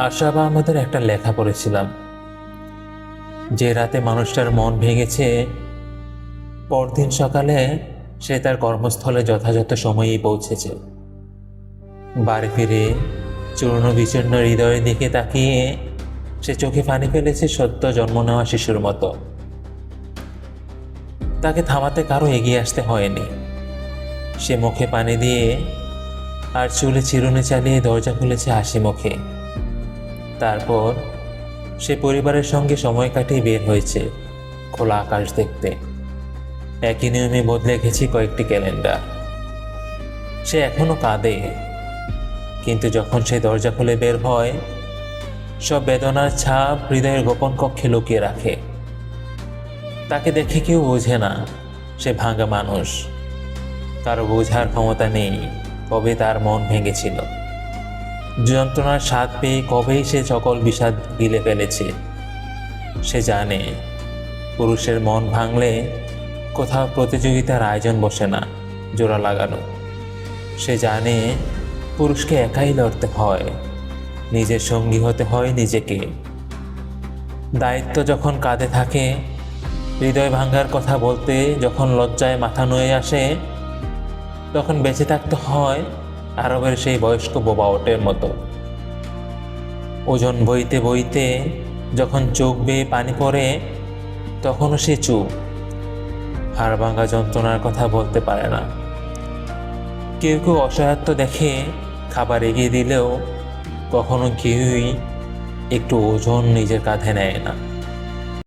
আশা বা আমাদের একটা লেখা পড়েছিলাম, যে রাতে মানুষটার মন ভেঙেছে, পরদিন সকালে সে তার কর্মস্থলে যথাযথ সময়েই পৌঁছেছে। বাড়ি ফিরে চূর্ণ বিচূর্ণ হৃদয়ের দিকে তাকিয়ে সে চোখে পানি ফেলেছে সদ্য জন্ম নেওয়া শিশুর মতো। তাকে থামাতে কারো এগিয়ে আসতে হয়নি। সে মুখে পানি দিয়ে আর চুলে চিরুনি চালিয়ে দরজা খুলেছে হাসি মুখে। তারপর সে পরিবারের সঙ্গে সময় কাটিয়ে বের হয়েছে খোলা আকাশ দেখতে। একই নিয়মে বদলে গেছে কয়েকটি ক্যালেন্ডার। সে এখনো কাঁদে, কিন্তু যখন সে দরজা খুলে বের হয়, সব বেদনার ছাপ হৃদয়ের গোপন কক্ষে লুকিয়ে রাখে। তাকে দেখে কেউ বোঝে না সে ভাঙা মানুষ। কারো বোঝার ক্ষমতা নেই কবে তার মন ভেঙেছিল, যন্ত্রণার স্বাদ পেয়ে কবেই সে সকল বিষাদ গিলে ফেলেছে। সে জানে পুরুষের মন ভাঙলে কোথাও প্রতিযোগিতার আয়োজন বসে না জোড়া লাগানো। সে জানে পুরুষকে একাই লড়তে হয়, নিজের সঙ্গী হতে হয় নিজেকে। দায়িত্ব যখন কাঁধে থাকে, হৃদয় ভাঙার কথা বলতে যখন লজ্জায় মাথা নুয়ে আসে, তখন বেঁচে থাকতে হয় আরবের সেই বয়স্ক বোবা ওটের মতো। ওজন বইতে বইতে যখন চোখ বেয়ে পানি পড়ে, তখনও সে চুপ, হাড় ভাঙা যন্ত্রণার কথা বলতে পারে না। কেউ কেউ অসহায়ত্ব দেখে খাবার এগিয়ে দিলেও কখনো কেউই একটু ওজন নিজের কাঁধে নেয় না।